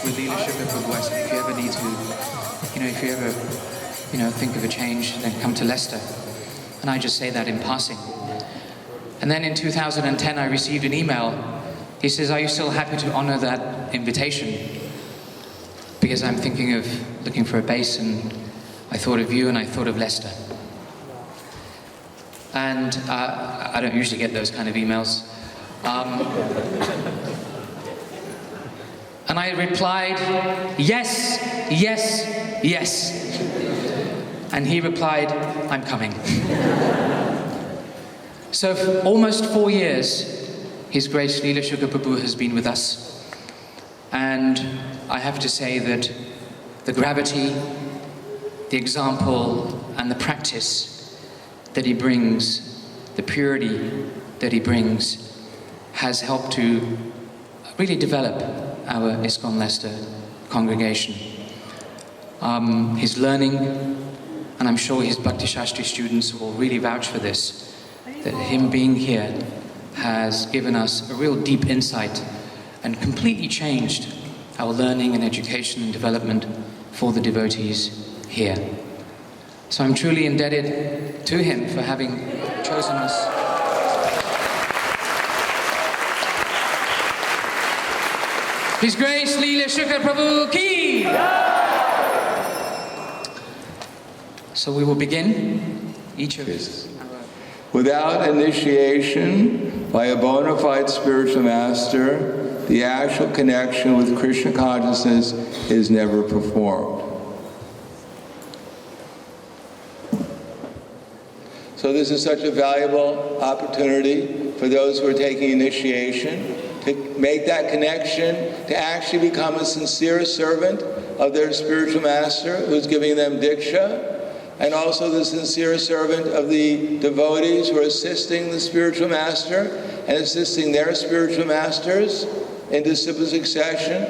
With leadership of the West, if you ever need to, if you ever, think of a change, then come to Leicester. And I just say that in passing. And then in 2010, I received an email. He says, "Are you still happy to honor that invitation? Because I'm thinking of looking for a base, and I thought of you, and I thought of Leicester." And I don't usually get those kind of emails. And I replied, "Yes, yes, yes." And he replied, "I'm coming." So for almost 4 years, His Grace Leela Shuka Prabhu has been with us. And I have to say that the gravity, the example, and the practice that he brings, the purity that he brings, has helped to really develop our ISKCON Leicester congregation. His learning, and I'm sure his Bhakti Shastri students will really vouch for this, that him being here has given us a real deep insight and completely changed our learning and education and development for the devotees here. So I'm truly indebted to him for having chosen us. His Grace Leela Shuka Prabhu Ki! So we will begin each of us. Without initiation by a bona fide spiritual master, the actual connection with Krishna consciousness is never performed. So this is such a valuable opportunity for those who are taking initiation to make that connection, to actually become a sincere servant of their spiritual master who's giving them diksha, and also the sincere servant of the devotees who are assisting the spiritual master and assisting their spiritual masters in disciple succession,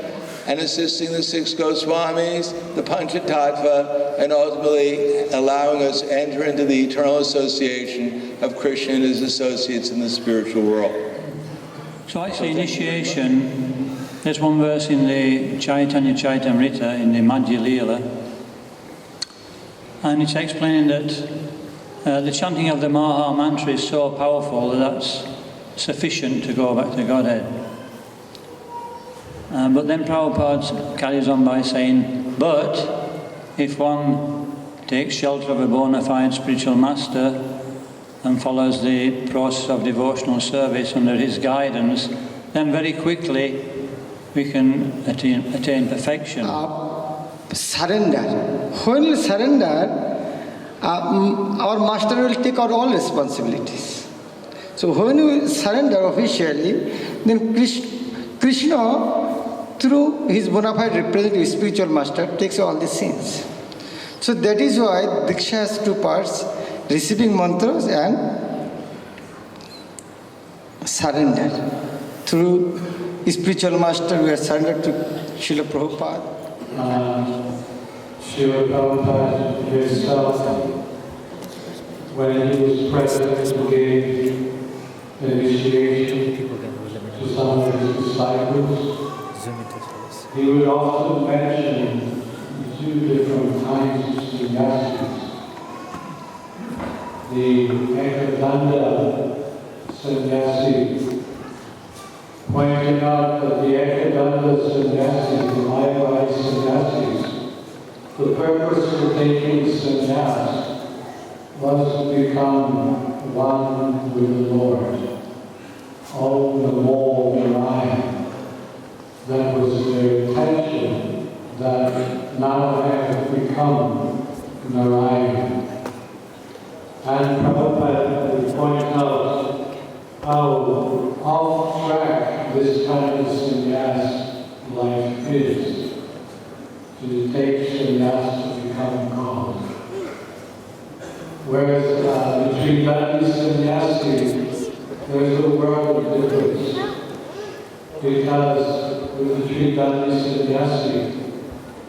and assisting the 6 Goswamis, the Panchatattva, and ultimately allowing us to enter into the eternal association of Krishna and his associates in the spiritual world. So actually initiation, there's one verse in the Chaitanya Chaitamrita, in the Madhya Leela, and it's explaining that the chanting of the Maha Mantra is so powerful that that's sufficient to go back to Godhead. But then Prabhupada carries on by saying, but if one takes shelter of a bona fide spiritual master and follows the process of devotional service under his guidance, then very quickly we can attain perfection. Surrender. When we surrender, our master will take out all responsibilities. So when we surrender officially, then Krishna, through his bona fide representative spiritual master, takes all the sins. So that is why Diksha has 2 parts, receiving mantras and surrender. Through spiritual master, we are surrendered to Srila Prabhupada. Srila Prabhupada himself, when he was present, gave initiation to some of his disciples. He would often mention 2 different kinds of sannyasis. The Ekadanda sannyasi, pointing out that the Ekadanda sannyasi, the Mayavadi sannyasis, the purpose for taking sannyas was to become one with the Lord. Om Namo Narayana. That was their intention, that now I have become Narayana. And Prabhupada would point out how off track this kind of sannyas life is. To take sannyas to become God. Whereas the Tridandi sannyasi, there's a world of difference. Because with the Tridandi sannyasi,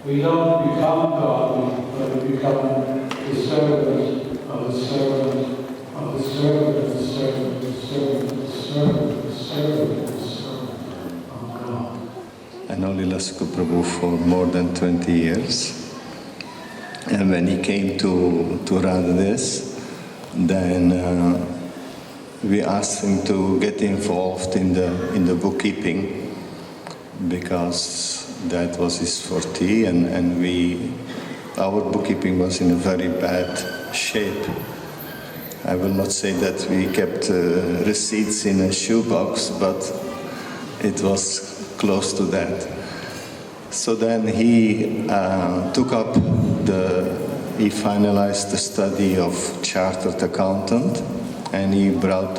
we don't become God, but we become the servant of the servant of the servant of the servant of the servant of the servant of the servant of the servant. Leicester Prabhu for more than 20 years. And when he came to run this, then we asked him to get involved in the bookkeeping, because that was his forte, and our bookkeeping was in a very bad shape. I will not say that we kept receipts in a shoebox, but it was close to that. So then he he finalized the study of chartered accountant, and he brought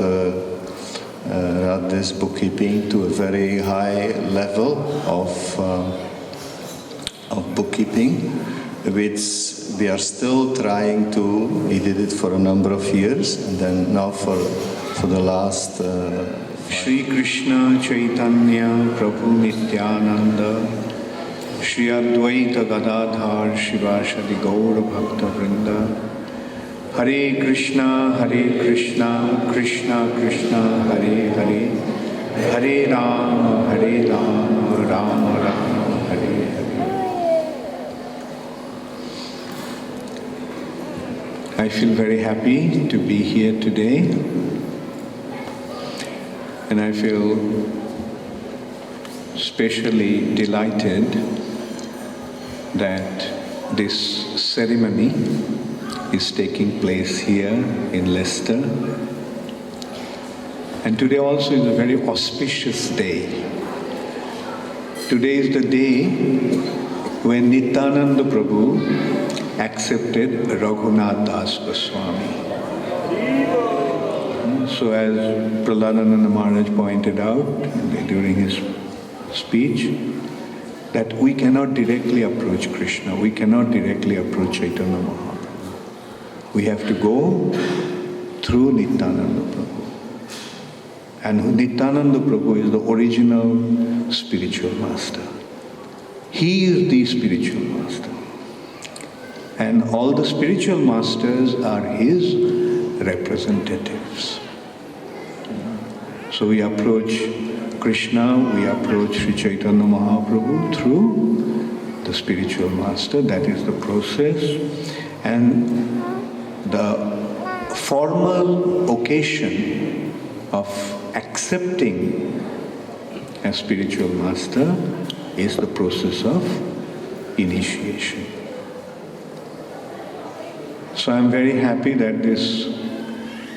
this bookkeeping to a very high level of bookkeeping, which we are still trying to. He did it for a number of years, and then now for the last Shri Krishna Chaitanya Prabhu Nityananda Shri Advaita Gadadhar Shivashadi Gaura Bhakta Vrinda Hare Krishna Krishna Krishna Hare Hare Hare Rama Rama Rama Hare Hare. I feel very happy to be here today, and I feel especially delighted that this ceremony is taking place here in Leicester. And today also is a very auspicious day. Today is the day when Nityananda Prabhu accepted Raghunath Das Goswami. So as Prahladananda Maharaj pointed out during his speech, that we cannot directly approach Krishna, we cannot directly approach Chaitanya Mahaprabhu. We have to go through Nityananda Prabhu. And Nityananda Prabhu is the original spiritual master. He is the spiritual master. And all the spiritual masters are his representatives. So we approach Krishna, we approach Sri Chaitanya Mahaprabhu through the spiritual master. That is the process. And the formal occasion of accepting a spiritual master is the process of initiation. So I'm very happy that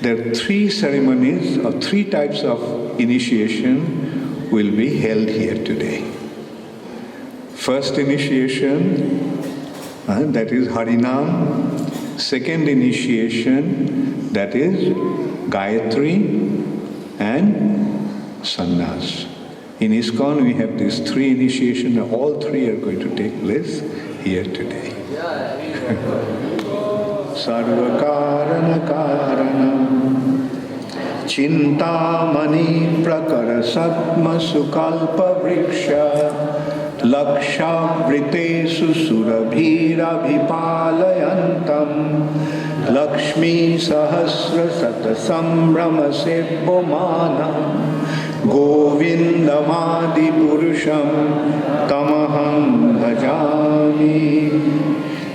there are 3 ceremonies or 3 types of initiation will be held here today. First initiation, that is Harinam. Second initiation, that is Gayatri and Sannyasa. In ISKCON we have these 3 initiations, and all 3 are going to take place here today. Sarva Karana Karanam Chintamani Prakara Satma Sukalpa Vriksha Laksha Vritesu Surabhira Vipalayantam Lakshmi Sahasra Sata Sambrama Sebbomana Govindamadi Purusham Tamaham Bhajami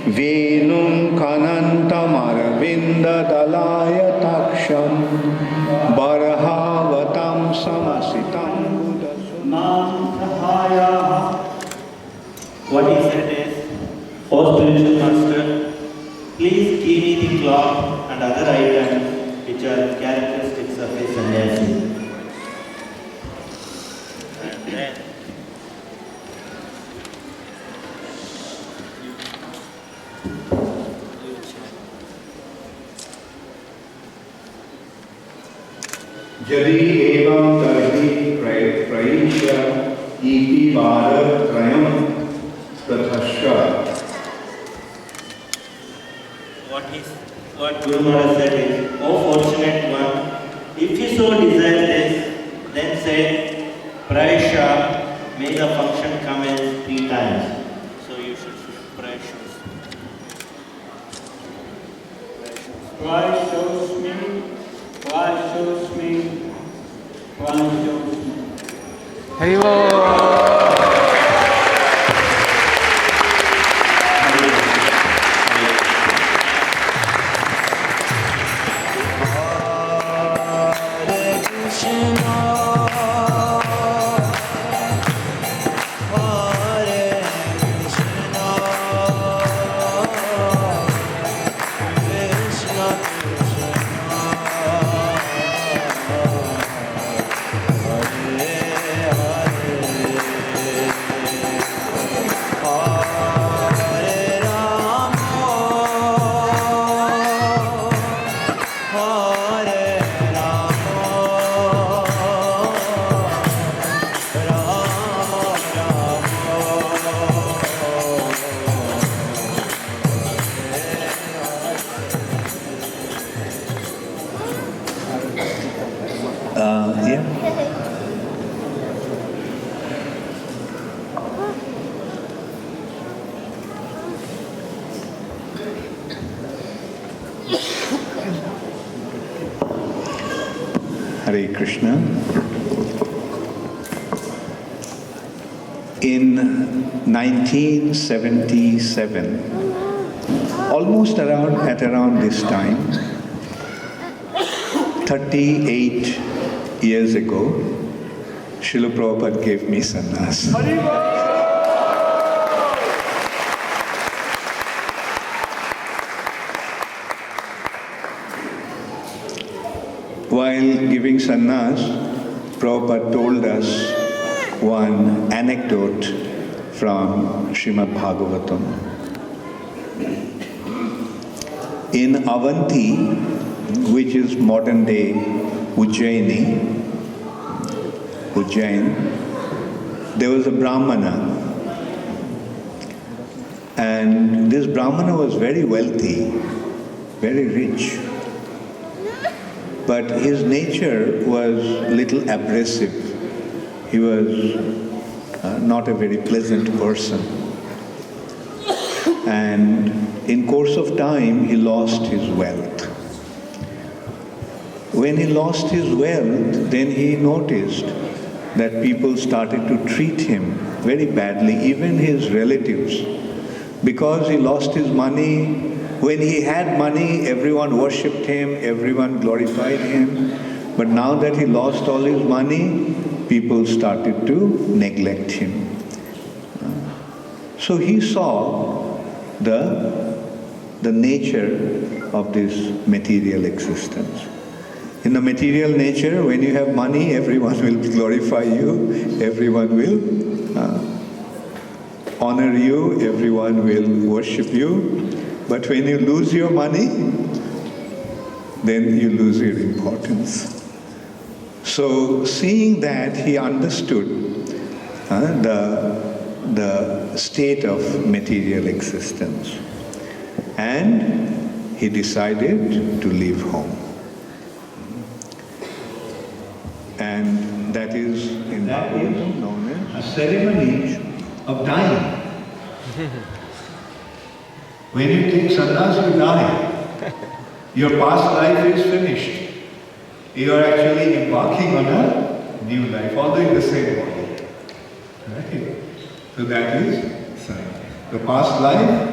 Venum Kanantam Aravinda Dalaya Taksham Barahavatam Samasitam Nam Sahaya. What he said is, O spiritual master, please give me the cloth and other items which are characteristics of a sannyasi. And then Jadi evam tarhi praisha iti bharat trayam prathasya. what Guru Maharaj said is, O fortunate one, if you so desire this, then say, Praisha, may the function commence 3 times. So you should say Praishas. Praishos me, Praishos me, Praishos me. Haribo! Hare Krishna. In 1977, almost at around this time, 38 years ago, Srila Prabhupada gave me sannyas. While giving sannyas, Prabhupada told us one anecdote from Srimad Bhagavatam. In Avanti, which is modern day Ujjain, there was a Brahmana. And this Brahmana was very wealthy, very rich. But his nature was a little abrasive. He was not a very pleasant person. And in course of time, he lost his wealth. When he lost his wealth, then he noticed that people started to treat him very badly, even his relatives. Because he lost his money, when he had money, everyone worshipped him, everyone glorified him. But now that he lost all his money, people started to neglect him. So he saw the nature of this material existence. In the material nature, when you have money, everyone will glorify you, everyone will honor you, everyone will worship you. But when you lose your money, then you lose your importance. So seeing that, he understood the state of material existence. And he decided to leave home. And that is in Bhagavatam known as a ceremony of dying. When you take sannyas, you die. Your past life is finished. You are actually embarking on a new life, although in the same body. Right? So that is sign. The past life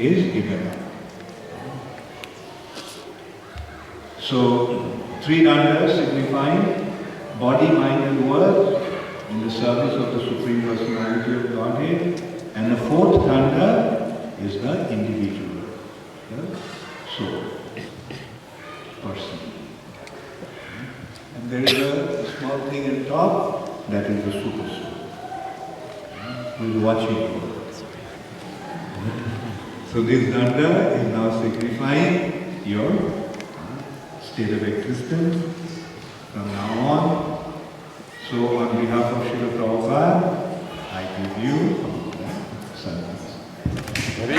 is given up. So, 3 dandas signifying body, mind and word in the service of the Supreme Personality of Godhead. And the 4th danda is the individual, soul, person. And there is a small thing at top, that is the super soul, who is watching you. So this danda is now signifying your state of existence from now on. So on behalf of Srila Prabhupada, I give you sannyas. And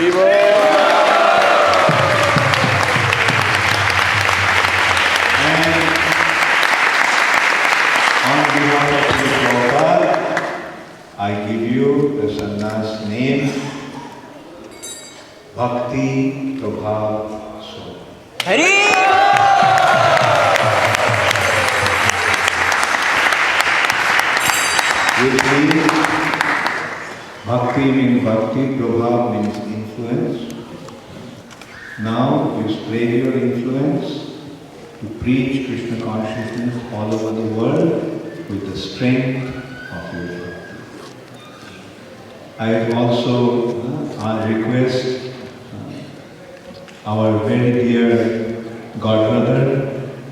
on behalf of Srila Prabhupada, I give you the sannyas name, Bhakti Prabhava Swami. Which means Bhakti means Bhakti, Prabhava means influence. Now you spread your influence to preach Krishna consciousness all over the world with the strength of your Bhakti. I also request our very dear godbrother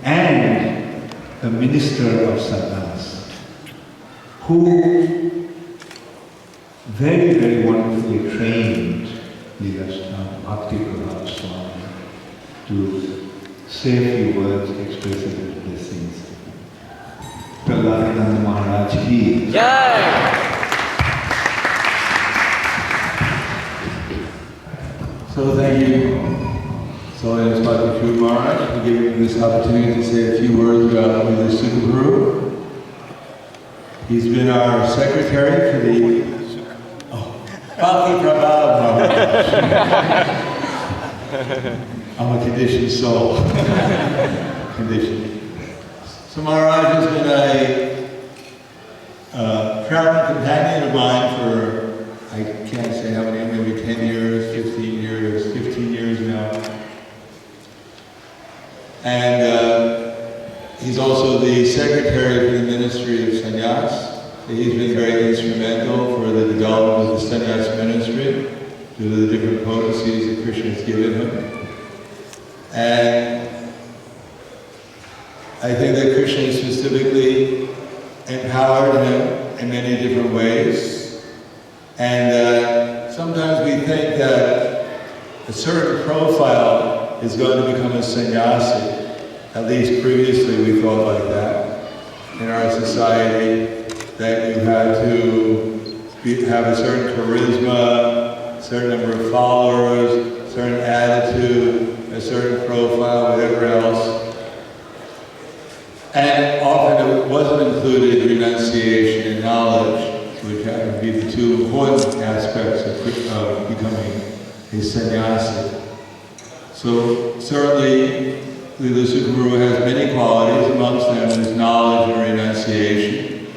and the minister of sannyas, who very, very wonderfully trained Leicester, Bhakti Prabhava Swami, to say a few words expressing his blessings. Prahlad Maharaj ki. So thank you. So I ask Bhakti Prabhava Maharaj for giving me this opportunity to say a few words about the Super Guru. He's been our secretary for the Bhakti Prabhava Maharaj. I'm a conditioned soul. Conditioned. So Maharaj has been a traveling companion of mine for, I can't say how many, maybe 10 years, 15 years now. And he's also the secretary for the Ministry of Sannyasa. So he's been very instrumental for the development of the Sannyasa ministry due to the different potencies that Krishna has given him. And I think that Krishna specifically empowered him in many different ways. And sometimes we think that a certain profile is going to become a sannyasi. At least previously we thought like that. In our society, that you had to have a certain charisma, a certain number of followers, a certain attitude, a certain profile, whatever else. And often it wasn't included renunciation and knowledge, which would be the two important aspects of becoming a sannyasi. So certainly, the Guru has many qualities, amongst them is knowledge and renunciation.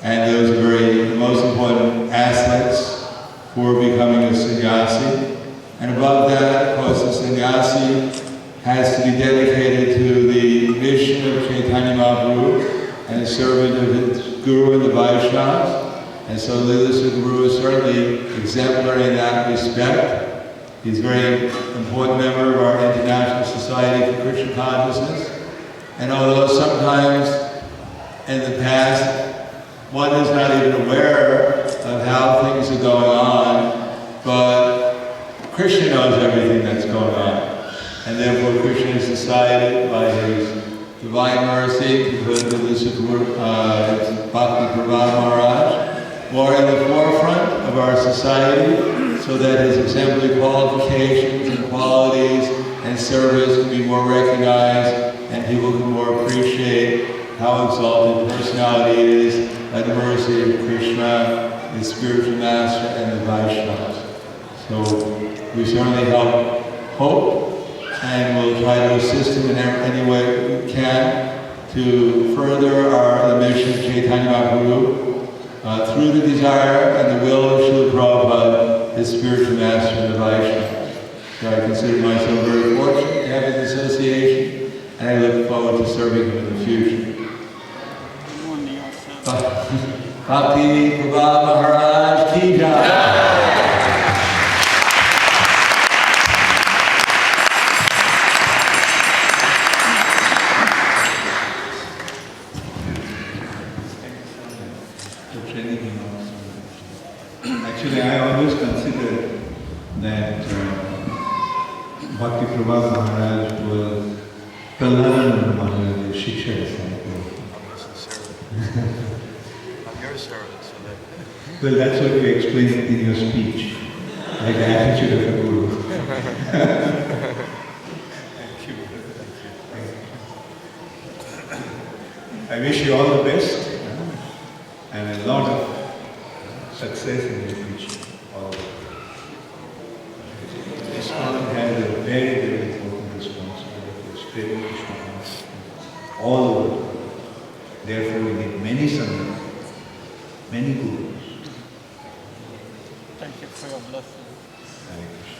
And those are the most important assets for becoming a sannyasi. And above that, of course, the sannyasi has to be dedicated to the mission of Chaitanya Mahaprabhu and a servant of his Guru and the Vaishnavas. And so the Guru is certainly exemplary in that respect. He's a very important member of our International Society for Krishna Consciousness. And although sometimes in the past one is not even aware of how things are going on, but Krishna knows everything that's going on. And therefore Krishna has decided by his divine mercy to put the Bhakti Prabhava Maharaj more in the forefront of our society, so that his exemplary qualifications and qualities and service can be more recognized and people can more appreciate how exalted personality he is by the mercy of Krishna, his spiritual master, and the Vaishnavas. So we certainly hope and we'll try to assist him in any way we can to further the mission of Chaitanya Mahaprabhu through the desire and the will of Srila Prabhupada, his spiritual master and the Vaishnavas. So I consider myself very fortunate to have his association, and I look forward to serving him in the future. Bhakti Prabhava Maharaj Ki Jai. Actually, I always considered that Bhakti Prabhava Maharaj was Prahlada Maharaj's Shiksha disciple. I'm your servant, so that... Well, that's what you explained in your speech, like the attitude of a guru. Thank you. I wish you all the best and a lot of success in your preaching. ISKCON has a very, very important responsibility of spreading Krishna consciousness all over the world. Therefore, we need many sannyas, many gurus. Thank you for your blessing. Hare Krishna.